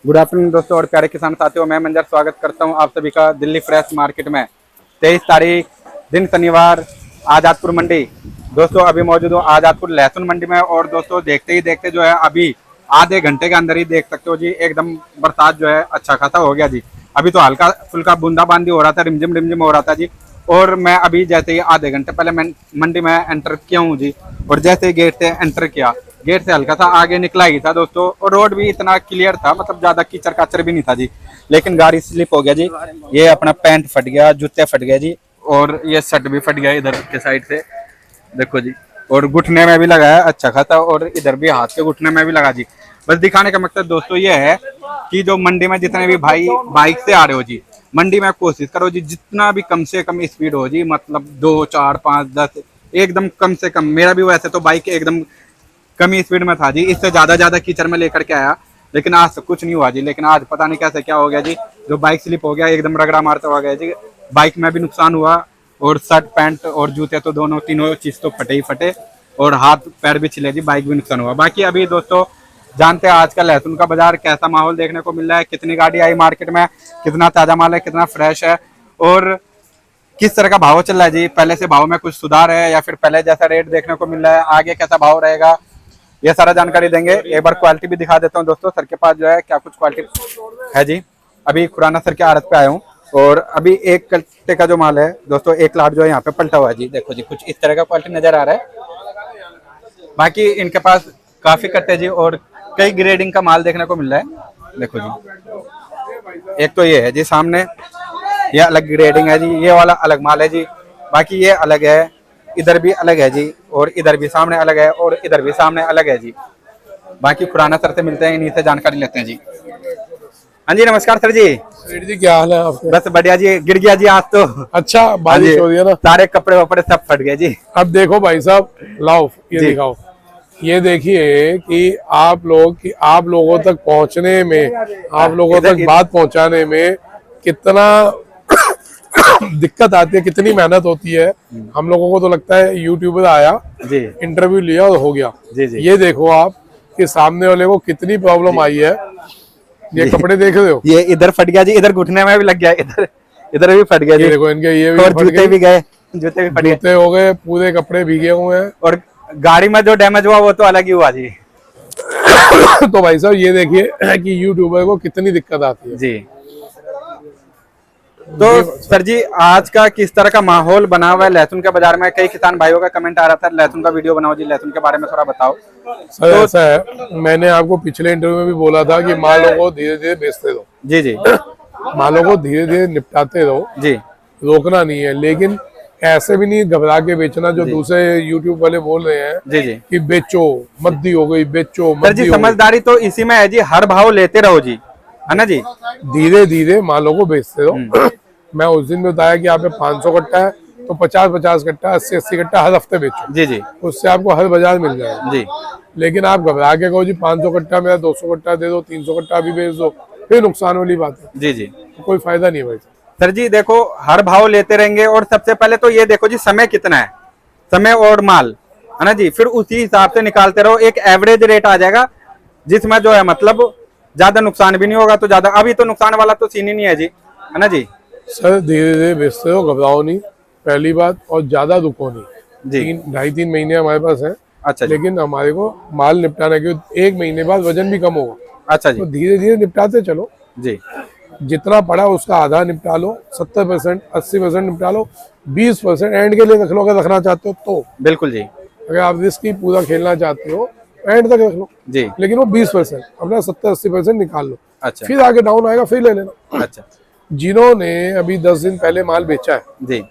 Good afternoon दोस्तों और प्यारे किसान साथियों, मैं मंजर स्वागत करता हूं आप सभी का दिल्ली फ्रेश मार्केट में। 23 तारीख दिन शनिवार, आजादपुर मंडी। दोस्तों अभी मौजूद हूँ आजादपुर लहसुन मंडी में। और दोस्तों देखते ही देखते जो है अभी आधे घंटे के अंदर ही देख सकते हो जी, एकदम बरसात जो है अच्छा खासा हो गया जी। अभी तो हल्का फुल्का बूंदाबांदी हो रहा था, रिमझिम रिमझिम हो रहा था जी। और मैं अभी जैसे ही आधे घंटे पहले मैं मंडी में एंटर किया हूँ जी, और जैसे ही गेट से एंटर किया, गेट से हल्का सा आगे निकला ही था दोस्तों, और रोड भी इतना क्लियर था, मतलब ज्यादा कीचड़ काचड़ भी नहीं था जी। लेकिन गाड़ी स्लिप हो गया जी, ये अपना पैंट फट गया, जूते फट गए जी, और ये शर्ट भी फट गया इधर के साइड से, देखो जी। और घुटने में भी लगा है अच्छा खासा, और इधर भी हाथ के घुटने में भी लगा जी। बस दिखाने का मकसद दोस्तों ये है कि जो मंडी में जितने भी भाई बाइक से आ रहे हो जी, मंडी में कोशिश करो जी जितना भी कम से कम स्पीड हो जी, मतलब 2, 4, 5, 10 एकदम कम से कम। मेरा भी वैसे तो बाइक एकदम कम ही स्पीड में था जी, इससे ज्यादा कीचड़ में लेकर के आया, लेकिन आज तो कुछ नहीं हुआ जी। लेकिन आज पता नहीं कैसे क्या हो गया जी, जो बाइक स्लिप हो गया, एकदम रगड़ा मारता हुआ गया जी। बाइक में भी नुकसान हुआ, और शर्ट पैंट और जूते तो दोनों तीनों चीज तो फटे ही फटे, और हाथ पैर भी छिले जी, बाइक भी नुकसान हुआ। बाकी अभी दोस्तों जानते हैं आजकल लहसुन का बाजार कैसा माहौल देखने को मिल रहा है, कितनी गाड़ी आई मार्केट में, कितना ताजा माल है, कितना फ्रेश है, और किस तरह का भाव चल रहा है जी। पहले से भाव में कुछ सुधार है या फिर पहले जैसा रेट देखने को मिल रहा है, आगे कैसा भाव रहेगा, ये सारा जानकारी देंगे। एक बार क्वालिटी भी दिखा देता हूँ दोस्तों, सर के पास जो है क्या कुछ क्वालिटी है जी। अभी खुराना सर के आड़त पे आया हूँ, और अभी एक कट्टे का जो माल है दोस्तों, एक लाट जो है यहाँ पे पलटा हुआ है जी। देखो जी, कुछ इस तरह का क्वालिटी नजर आ रहा है। बाकी इनके पास काफी कट्टे जी, और कई ग्रेडिंग का माल देखने को मिल रहा है। देखो जी, एक तो ये है जी सामने, ये अलग ग्रेडिंग है जी, ये वाला अलग माल है जी। बाकी ये अलग है, इधर भी अलग है जी, और इधर भी सामने अलग है, और इधर भी सामने अलग है जी। बाकी खुराना सर से मिलते हैं, इन्हीं से जानकारी लेते हैं जी। हाँ जी, नमस्कार सर जी। सेठ जी क्या हाल है आपके? बस बढ़िया जी, गिर गया जी आज तो। अच्छा, हाँ बारिश जी, हो रही है ना। सारे कपड़े वपड़े सब फट गए जी। अब देखो भाई साहब, लाओ ये जी। दिखाओ। ये देखिए कि आप लोगों तक पहुंचने में, आप लोगों तक बात पहुंचाने में कितना दिक्कत आती है, कितनी मेहनत होती है। हम लोगों को तो लगता है यूट्यूबर आया जी इंटरव्यू लिया और हो गया। जी जी। ये देखो आप कि सामने वाले को कितनी प्रॉब्लम आई है। ये कपड़े देख रहे हो, ये इधर फट गया जी, इधर घुटने में भी लग गया, इधर इधर भी फट गया जी। ये देखो इनके ये भी और फट जूते गए, भी गए, जूते भी फट गए, जूते हो गए, पूरे कपड़े भीगे हुए हैं। और गाड़ी में जो डैमेज हुआ वो तो अलग ही हुआ जी। तो भाई साहब ये देखिए कि यूट्यूबर को कितनी दिक्कत आती है जी। तो सर जी आज का किस तरह का माहौल बना हुआ है लहसुन के बाजार में? कई किसान भाइयों का कमेंट आ रहा था लहसुन का वीडियो बनाओ जी, लहसुन के बारे में थोड़ा बताओ। सर। तो ऐसा है, मैंने आपको पिछले इंटरव्यू में भी बोला था कि मालों को धीरे धीरे बेचते रहो। जी जी। मालों को धीरे धीरे निपटाते रहो जी। रोकना नहीं है, लेकिन ऐसे भी नहीं घबरा के बेचना जो दूसरे यूट्यूब वाले बोल रहे हैं जी जी। कि बेचो मद्दी हो गई, बेचो सर जी मद्दी हो गई। समझदारी तो इसी में है जी, हर भाव लेते रहो जी, है ना जी। धीरे धीरे मालों को बेचते रहो। मैं उस दिन में बताया कि आप 500 कट्टा है तो 50-50 कट्टा, 80-80 कट्टा हर हफ्ते बेचो। जी जी। उससे आपको हर बाजार मिल जाएगा जी। लेकिन आप घबरा के कहो जी 500 कट्टा मेरा 200 कट्टा दे दो, 300 कट्टा भी बेच दो, फिर नुकसान वाली बात है। जी जी। तो कोई फायदा नहीं है भाई। सर जी देखो हर भाव लेते रहेंगे, और सबसे पहले तो ये देखो जी समय कितना है, समय और माल, है ना जी। फिर उसी हिसाब से निकालते रहो, एक एवरेज रेट आ जाएगा जिसमें जो है मतलब ज्यादा नुकसान भी नहीं होगा। तो ज्यादा अभी तो नुकसान वाला तो सीन ही नहीं है जी, है ना जी। सर धीरे धीरे बेचते हो, घबराओ नहीं पहली बात, और ज्यादा रुको नहीं। जी। 2.5-3 महीने हमारे पास है। अच्छा जी। लेकिन हमारे को माल निपटाने के 1 महीने बाद वजन भी कम होगा। अच्छा जी। तो धीरे धीरे निपटाते चलो। जी। जितना पड़ा उसका आधा निपटा लो, 70% 80% निपटा लो, 20% एंड के लिए रख लो अगर रखना चाहते हो तो। बिल्कुल जी। अगर आप रिस्क ही पूरा खेलना चाहते हो एंड तक रख लो जी। लेकिन वो 20% अपना 70-80% निकाल लो। अच्छा। फिर आगे डाउन आएगा फिर ले लेना। अच्छा। जिन्होंने अभी 10 दिन पहले माल बेचा है जी।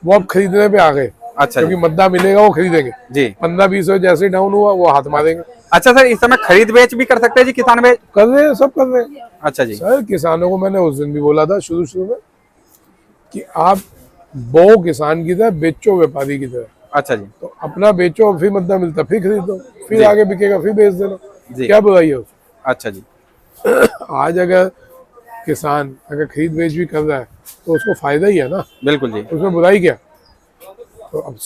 वो अब खरीदने पे आ गए। अच्छा क्योंकि जी। मद्दा मिलेगा वो खरीदेंगे। जी। 15-20 जैसे डाउन हुआ वो हाथ मारेंगे। अच्छा सर, इस समय खरीद बेच भी कर सकते हैं जी किसान बेच? कर रहे हैं, सब कर रहे हैं। अच्छा जी। सर किसानों को मैंने उस दिन भी बोला था शुरू में कि आप बो किसान की तरह, बेचो व्यापारी की तरह। अच्छा जी। तो अपना बेचो, फिर मद्दा मिलता फिर खरीद दो, फिर आगे बिकेगा फिर बेच देना। जी। क्या बुराई है उसमें? अच्छा जी। आज अगर किसान अगर खरीद बेच भी कर रहा है तो उसको फायदा ही है ना, बिल्कुल जी। उसमें बुराई क्या? तो अब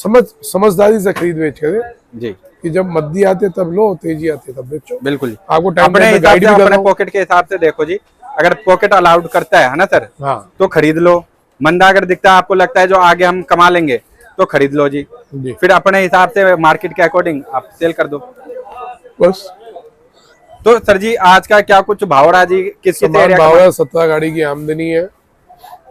समझदारी से खरीद बेच करें जी। कि जब मद्दी आते तब लो, तेजी आती तब बेचो। बिल्कुल आपको टाइम अपने पे हिसाब गाइड से, भी कर अपने रहा हूं। पॉकेट के हिसाब से देखो जी, अगर पॉकेट अलाउड करता है ना सर, हाँ तो खरीद लो। मंदा अगर दिखता है, आपको लगता है जो आगे हम कमा लेंगे, तो खरीद लो जी। जी, फिर अपने हिसाब से मार्केट के अकॉर्डिंग आप सेल कर दो। बस तो सर जी आज का क्या कुछ भाव रहा जी, किस किस समान एरिया भाव का? है, 17 गाड़ी की आमदनी है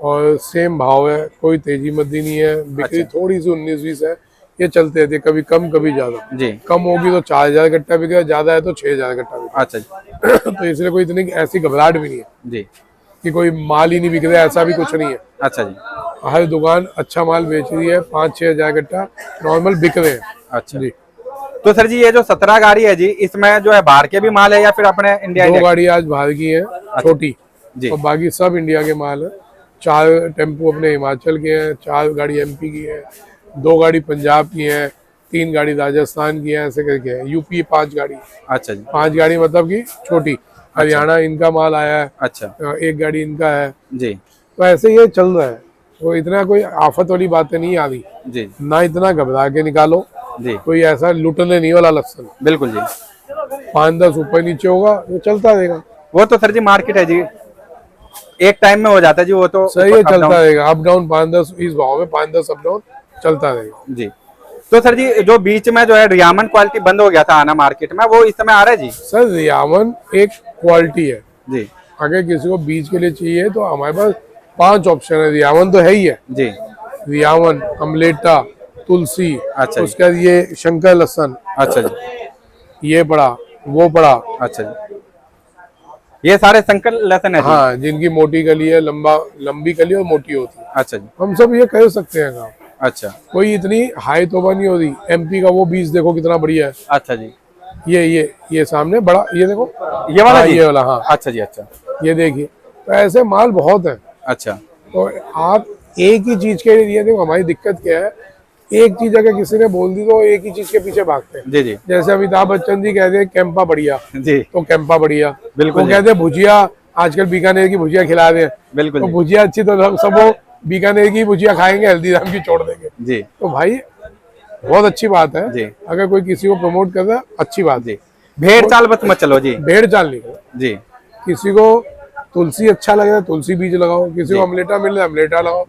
और सेम भाव है, कोई तेजी मद्दी नहीं है। बिक्री अच्छा। थोड़ी सी 19-20 है, ये चलते रहती है, कभी कम कभी ज्यादा। जी। कम होगी तो 4000 कट्टा बिकेगा, ज्यादा है तो 6000 कट्टा अच्छा जी। बिकेगा। तो इसलिए कोई इतनी ऐसी घबराहट भी नहीं है जी। कि कोई माल ही नहीं बिक रहा है, ऐसा भी कुछ नहीं है। अच्छा जी। हर दुकान अच्छा माल बेच रही है, 5-6 हजार कट्टा नॉर्मल बिक रहे हैं। अच्छा जी, तो सर जी ये जो 17 गाड़ी है जी, इसमें जो है बाहर के भी माल है या फिर अपने इंडिया 2 गाड़ी आज बाहर की है, छोटी, जी। और बाकी सब इंडिया के माल है। 4 टेम्पो अपने हिमाचल के हैं, 4 गाड़ी एमपी की है, 2 गाड़ी पंजाब की है, 3 गाड़ी राजस्थान की है, ऐसे करके है। यूपी 5 गाड़ी, अच्छा जी। 5 गाड़ी मतलब की छोटी। हरियाणा इनका माल आया है, अच्छा 1 गाड़ी इनका है। जी। तो ऐसे ये चल रहा है, तो इतना कोई आफत वाली बातें नहीं आ रही, जी। ना इतना घबरा के निकालो। जी कोई ऐसा लुटने नहीं वाला लक्षण, बिल्कुल जी। 5-10 ऊपर नीचे होगा वो चलता रहेगा। वो तो सर जी मार्केट है जी, एक टाइम में हो जाता है जी, वो तो सही है, up down। चलता रहेगा, अप डाउन 5-10 इस भाव में 5-10 अप डाउन चलता रहेगा। जी। तो सर जी जो बीच में जो है रियामन क्वालिटी बंद हो गया था आना मार्केट में, वो इस समय आ रहा है जी? सर रियामन एक क्वालिटी है, जी। अगर किसी को बीज के लिए चाहिए तो हमारे पास 5 ऑप्शन है। रियामन तो है ही है, जी। रियामन, अमलेटा, तुलसी, अच्छा उसके बाद ये शंकर लहसन, अच्छा जी। ये पड़ा, वो पड़ा। अच्छा जी, ये सारे संकर लहसन है जी? हाँ, जिनकी मोटी कली है, लंबी कली और मोटी होती है, अच्छा जी। हम सब ये कर सकते हैं काम। अच्छा। कोई इतनी हाई तोबा नहीं होती। एमपी का वो बीज देखो कितना बढ़िया है। अच्छा जी। ये सामने बड़ा, ये देखो, ये वाला हाँ, जी? ये वाला, हाँ अच्छा जी। अच्छा। ये देखिए, तो ऐसे माल बहुत है। अच्छा। तो आप एक ही चीज के लिए, देखो हमारी दिक्कत क्या है, एक चीज अगर किसी ने बोल दी तो एक ही चीज के पीछे भागते हैं। जी जी। जैसे अमिताभ बच्चन जी कहते हैं कैंपा बढ़िया, जी तो कैंपा बढ़िया। बिल्कुल वो जी। कहते हैं भुजिया, आजकल बीकानेर की भुजिया खिला रहे हैं, बिल्कुल तो जी। भुजिया अच्छी, तो सब वो बीकानेर की भुजिया खाएंगे, हल्दीराम की छोड़ देंगे। जी तो भाई बहुत अच्छी बात है, जी। अगर कोई किसी को प्रमोट कर रहा है, अच्छी बात जी। भेड़ चाल बस मत चलो जी। भेड़ चाल नहीं करो। जी। किसी को तुलसी अच्छा लगे तो तुलसी बीज लगाओ, किसी को अमलेटा मिले अमलेटा लगाओ,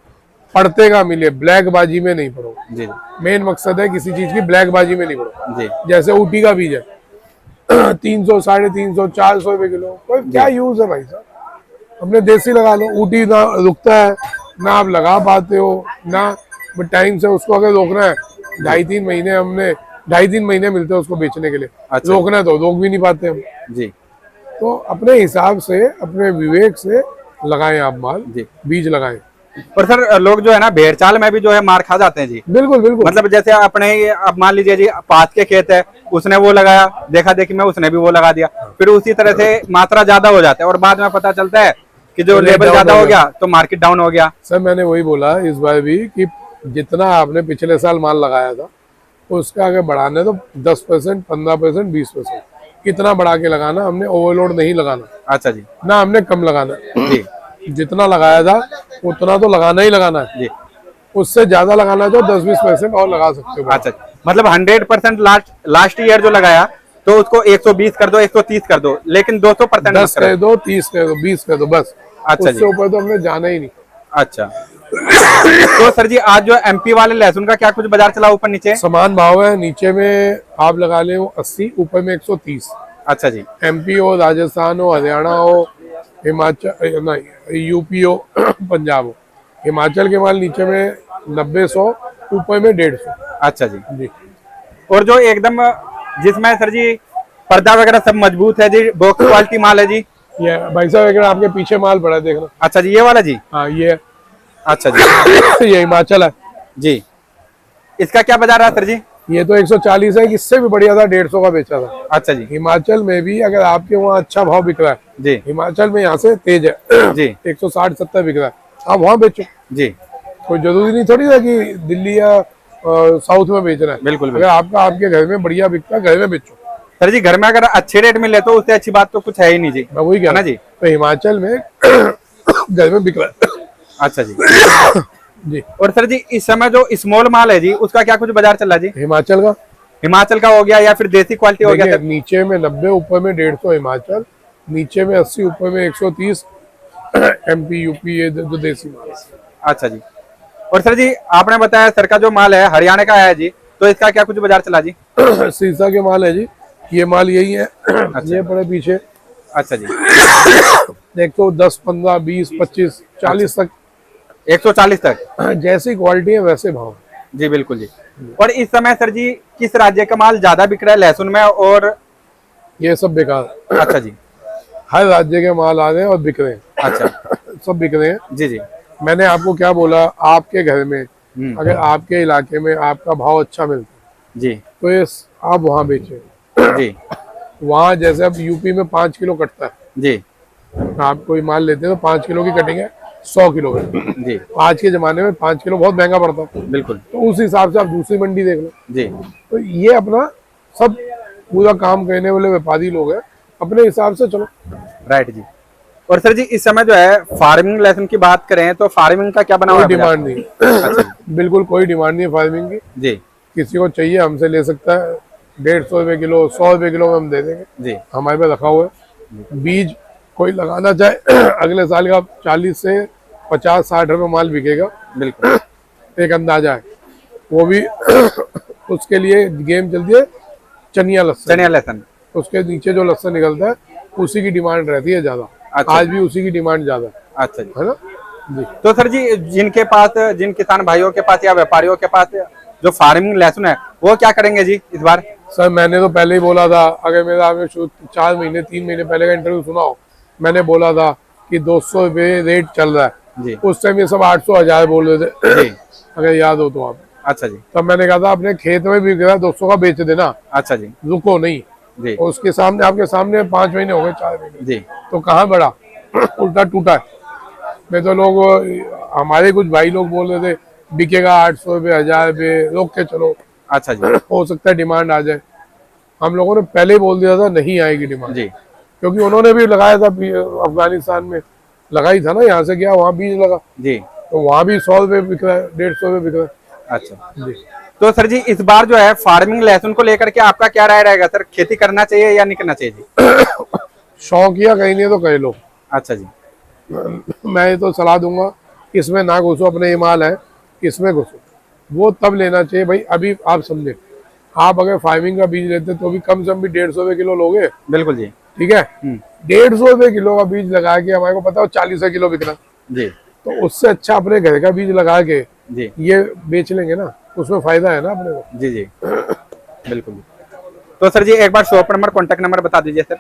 पड़ते का मिले, ब्लैक बाजी में नहीं पड़ो। जी मेन मकसद है किसी चीज की ब्लैक बाजी में नहीं पड़ो। जी। जैसे ऊटी का बीज है 300, 350, 400 रुपए किलो, कोई क्या यूज है भाई साहब, अपने देसी लगा लो। ऊटी ना रुकता है, ना आप लगा पाते हो, ना टाइम से उसको अगर रोकना है, 2.5-3 महीने, हमने 2.5-3 महीने मिलते हैं उसको बेचने के लिए। अच्छा। रोकना है तो रोक भी नहीं पाते हम। जी। तो अपने हिसाब से, अपने विवेक से लगाएं आप माल, जी। बीज लगाएं। पर सर लोग जो है ना भेड़ चाल में भी जो है मार खा जाते हैं जी। बिल्कुल बिल्कुल। मतलब जैसे अपने ही, अब मान लीजिए जी पास के खेत है, उसने वो लगाया, देखा देखी में उसने भी वो लगा दिया, फिर उसी तरह से मात्रा ज्यादा हो जाता है और बाद में पता चलता है कि जो लेवल ज्यादा हो गया तो मार्केट डाउन हो गया। सर मैंने वही बोला इस बार भी कि जितना आपने पिछले साल माल लगाया था उसका अगर बढ़ाना है तो 10%, 15%, 20% इतना बढ़ा के लगाना, हमने ओवरलोड नहीं लगाना। अच्छा जी। ना हमने कम लगाना। जी। जितना लगाया था उतना तो लगाना ही लगाना है जी। उससे ज्यादा लगाना है तो 10-20% और लगा सकते हो। अच्छा, मतलब 100% लास्ट ईयर जो लगाया तो उसको 120 कर दो, 130 कर दो, लेकिन 200% 10 कह दो, 30 कह दो, 20 कह दो, बस। अच्छा उससे ऊपर तो हमने जाना ही नहीं। अच्छा। तो सर जी आज जो एमपी वाले लहसुन का क्या कुछ बाजार चला ऊपर नीचे? समान भाव है, नीचे में आप लगा ले 80, ऊपर में 130। अच्छा जी। एमपी हो, राजस्थान हो, हरियाणा हो, हिमाचल नहीं, यूपी हो, पंजाब हो। हिमाचल के माल नीचे में 90-100, ऊपर में 150। अच्छा जी। जी। और जो एकदम जिसमें सर जी पर्दा वगैरह सब मजबूत है जी, बॉक्स क्वालिटी माल है जी? ये भाई साहब अगर आपके पीछे माल पड़ा है देखना। अच्छा जी, ये वाला जी? हाँ ये अच्छा जी। ये हिमाचल है जी। इसका क्या बाजार रहा सर जी? ये तो 140 है, इससे भी बढ़िया था, 150 का बेचा था। अच्छा जी। हिमाचल में भी अगर आपके वहाँ अच्छा भाव बिक रहा है, जी। हिमाचल में यहाँ से तेज है जी। 160-170 बिक रहा है, आप वहाँ बेचो। जी। कोई जरूरी नहीं थोड़ी है कि दिल्ली या साउथ में बेचना है। बिल्कुल अगर आपका आपके घर में बढ़िया बिकता है, घर में बेचो। सर जी घर में अगर अच्छे रेट मिले तो उससे अच्छी बात तो कुछ है ही नहीं जी। मैं वही कह है ना रहा जी? तो हिमाचल में घर में बिक रहा है। अच्छा जी। जी। और सर जी इस समय जो स्मॉल माल है जी उसका क्या कुछ बाजार चल रहा है जी? हिमाचल का हिमाचल का हो गया या फिर देसी क्वालिटी हो गया देखिए, सर? नीचे में 90, ऊपर में 150 हिमाचल, नीचे में 80, ऊपर में 130 MP यूपी, ये जो देसी माल है। अच्छा जी। और सर जी आपने बताया सर का जो माल है हरियाणा का है जी, तो इसका क्या कुछ बाजार चला जी? सीसा के माल है जी, ये माल यही है। अच्छा। ये पड़े पीछे अच्छा जी। 110, 15, 20, 25, 40 तक 140 तक? जैसी क्वालिटी है वैसे भाव। जी बिल्कुल जी। और इस समय सर जी किस राज्य का माल ज्यादा बिक रहा है लहसुन में? और ये सब बेकार। अच्छा जी। हर राज्य के माल आ रहे हैं और बिक रहे हैं। अच्छा। सब बिक रहे हैं। जी जी। मैंने आपको क्या बोला, आपके घर में अगर आपके इलाके में आपका भाव अच्छा मिलता है जी तो ये आप वहाँ बेचें। जी। वहाँ जैसे अब यूपी में 5 किलो कटता है, जी आप कोई माल लेते हैं तो 5 किलो की कटिंग है 100 किलो में। जी आज के जमाने में 5 किलो बहुत महंगा पड़ता है, बिल्कुल। तो उस हिसाब से आप दूसरी मंडी देख लो। जी तो ये अपना सब पूरा काम करने वाले व्यापारी लोग हैं, अपने हिसाब से चलो। राइट जी। और सर जी इस समय जो है फार्मिंग लहसुन की बात करें तो फार्मिंग का क्या बना हुआ कोई है बाजार? डिमांड नहीं है। बिल्कुल कोई डिमांड नहीं है फार्मिंग की। जी किसी को चाहिए हमसे ले सकता है, 150 रुपए किलो, 100 रुपए किलो में हम दे देंगे। जी हमारे पे रखा हुआ है। बीज कोई लगाना चाहे अगले साल का 40 से 50-60 रुपए माल बिकेगा, बिल्कुल। एक अंदाजा है वो भी। उसके लिए गेम चलती है चनिया लहसुन। चनिया लहसुन। उसके नीचे जो लहसुन निकलता है उसी की डिमांड रहती है ज्यादा। अच्छा। आज भी उसी की डिमांड ज्यादा अच्छा जी। है ना जी। तो सर जी जिनके पास, जिन किसान भाइयों के पास या व्यापारियों के पास जो फार्मिंग लहसुन है वो क्या करेंगे जी इस बार? सर मैंने तो पहले ही बोला था, अगर मेरा आपने 4 महीने 3 महीने पहले का इंटरव्यू सुना हो, मैंने बोला था कि 200 रुपये रेट चल रहा है जी। उस टाइम ये सब 800, 1000 बोल रहे थे। जी अगर याद हो तो आप। अच्छा जी। तब मैंने कहा था अपने खेत में बिक रहा है 200 का बेच देना, अच्छा जी। रुको नहीं। जी और उसके सामने आपके सामने 5 महीने हो गए, 4 महीने, जी तो कहाँ बढ़ा? उल्टा टूटा है। मैं तो लोग, हमारे कुछ भाई लोग बोल रहे थे बिकेगा 800 रुपये, 1000 रुपये, रोक के चलो, अच्छा जी। हो सकता है डिमांड आ जाए। हम लोगों ने पहले ही बोल दिया था नहीं आएगी डिमांड, जी क्योंकि उन्होंने भी लगाया था अफगानिस्तान में, लगाई था ना, यहाँ से गया वहाँ बीज लगा, जी। तो वहाँ भी 100 रुपये बिक रहा है, 150 रुपये बिक रहा है अच्छा जी। तो सर जी इस बार जो है फार्मिंग लहसुन को लेकर के आपका क्या राय रहेगा सर? खेती करना चाहिए या नहीं करना चाहिए जी? शौकिया कहीं नहीं तो कह लो। अच्छा जी। मैं ये तो सलाह दूंगा, इसमें ना घुसो, अपने ये माल है इसमें घुसो, वो तब लेना चाहिए भाई। अभी आप समझे, आप अगर फार्मिंग का बीज लेते तो भी कम से कम भी 150 रुपये किलो लोगे, बिल्कुल जी। ठीक है। 150 रुपये किलो का बीज लगा के हमारे को पता है 40 रुपये किलो बिकना, जी तो उससे अच्छा अपने घर का बीज लगा के जी ये बेच लेंगे ना, उसमें फायदा है ना अपने को। जी जी बिल्कुल। तो सर जी एक बार शॉप नंबर, कॉन्टेक्ट नंबर बता दीजिए सर।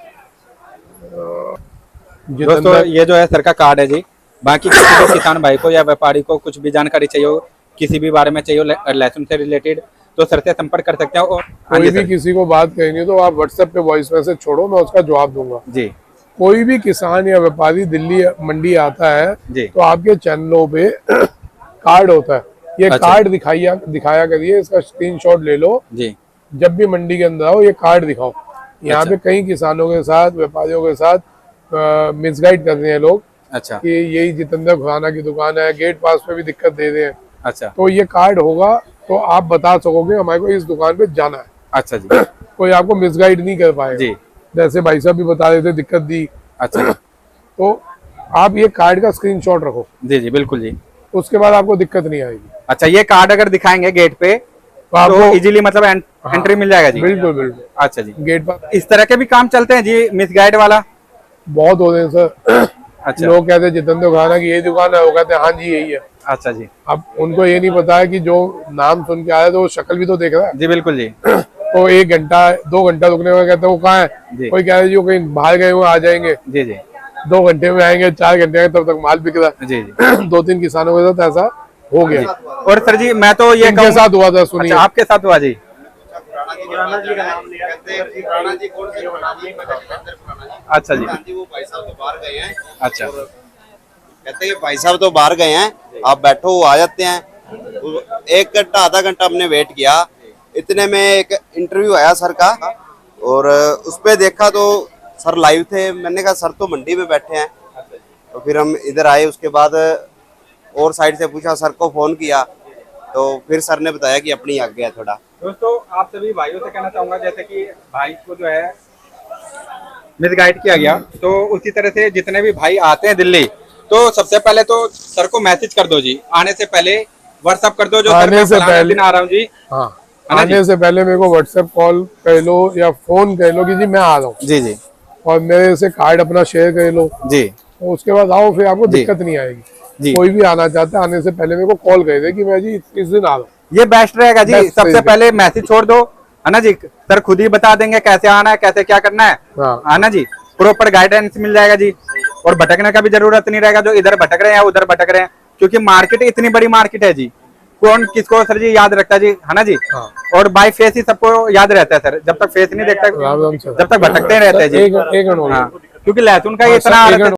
दोस्तों ये जो है सर का कार्ड है जी। बाकी किसी भी किसान भाई को या व्यापारी को कुछ भी जानकारी चाहिए हो, किसी भी बारे में चाहिए हो लहसुन से रिलेटेड, तो सर से संपर्क कर सकते हैं। और कोई भी किसी को बात कहेंगे तो आप व्हाट्सएप पे वॉइस मैसेज छोड़ो, मैं उसका जवाब दूंगा जी। कोई भी किसान या व्यापारी दिल्ली मंडी आता है जी। तो आपके चैनलों पे कार्ड होता है, ये अच्छा। कार्ड दिखाया करिए, इसका स्क्रीनशॉट ले लो। जी जब भी मंडी के अंदर आओ ये कार्ड दिखाओ। यहाँ अच्छा। पे कई किसानों के साथ, व्यापारियों के साथ मिसगाइड कर रहे हैं लोग अच्छा कि यही जितेंद्र खुराना की दुकान है, गेट पास पे भी दिक्कत दे रहे हैं। अच्छा तो ये कार्ड होगा तो आप बता सकोगे हमारे को इस दुकान पे जाना है। अच्छा जी। कोई आपको मिसगाइड नहीं कर पाएगा जी। जैसे भाई साहब भी बता रहे थे दिक्कत दी। अच्छा तो आप ये कार्ड का स्क्रीनशॉट रखो, जी जी बिल्कुल जी। उसके बाद आपको दिक्कत नहीं आएगी। अच्छा ये कार्ड अगर दिखाएंगे गेट पे तो आपको इजीली मतलब एंट्री मिल जाएगा जी? बिल्कुल बिल्कुल। अच्छा जी। गेट पर इस तरह के भी काम चलते हैं जी मिस गाइड वाला? बहुत होते हैं सर। अच्छा। लोग कहते हैं जितेंद्र खुराना की यही दुकान है, वो कहते हैं हाँ जी यही है। अच्छा जी। अब उनको ये नहीं पता है कि जो नाम सुन के आया तो वो शक्ल भी तो देख रहा है। जी बिल्कुल जी। तो 1 घंटा 2 घंटा रुकने में कहते हैं वो कहाँ है, कोई कह रहा है जी वो कहीं बाहर गए हुए आ जाएंगे, जी जी 2 घंटे में आएंगे, 4 घंटे में, तब तक माल बिक रहा है। जी जी 2-3 किसानों के साथ ऐसा हो गया। और सर जी मैं तो ये इनके साथ हुआ था, सुनिए। अच्छा आपके साथ हुआ जी? अच्छा जी। वो भाई साहब तो बाहर गए हैं। अच्छा। कहते हैं भाई साहब तो बाहर गए हैं, आप बैठो, वो आ जाते हैं। 1 घंटा आधा घंटा हमने वेट किया, इतने में एक इंटरव्यू आया सर का, और उस पे देखा तो सर लाइव थे। मैंने कहा सर तो मंडी में बैठे हैं, तो फिर हम इधर आए। उसके बाद और साइड से पूछा, सर को फोन किया तो फिर सर ने बताया कि अपनी आग गया थोड़ा। दोस्तों आप सभी भाइयों से कहना चाहूंगा, जैसे कि भाई को जो है मिसगाइड किया गया, तो उसी तरह से जितने भी भाई आते हैं दिल्ली, तो सबसे पहले तो सर को मैसेज कर दो जी, आने से पहले व्हाट्सअप कर दो, जो सर मैं फलाने दिन आ रहा हूँ जी। हाँ, है ना जी? आने से पहले मेरे को व्हाट्सएप कॉल कर लो या फोन कर लो कि जी मैं आ रहा हूँ, जी जी और मेरे से कार्ड अपना शेयर कर लो, जी तो उसके बाद आओ, फिर आपको जी। दिक्कत नहीं आएगी। जी। कोई भी आना चाहता है, आने से पहले मेरे को कॉल कर दे कि मैं जी इस दिन आ रहा हूँ। ये बेस्ट रहेगा जी। Best सबसे रहेगा। पहले मैसेज छोड़ दो, है ना जी, सर खुद ही बता देंगे कैसे आना है, कैसे क्या करना है, हाँ। है ना जी, प्रॉपर गाइडेंस मिल जाएगा जी। और भटकने का भी जरूरत नहीं रहेगा, जो इधर भटक रहे हैं उधर भटक रहे हैं, क्योंकि मार्केट इतनी बड़ी मार्केट है जी, कौन किसको सर जी याद रखता है जी, है ना जी। हाँ। और बाय फेस ही सबको याद रहता है सर, जब तक फेस नहीं देखता राम राम सर। जब तक भटकते ही रहते हैं जी। एक मिनट हाँ, क्योंकि लहसुन का हाँ, इतना सर, आदत एक है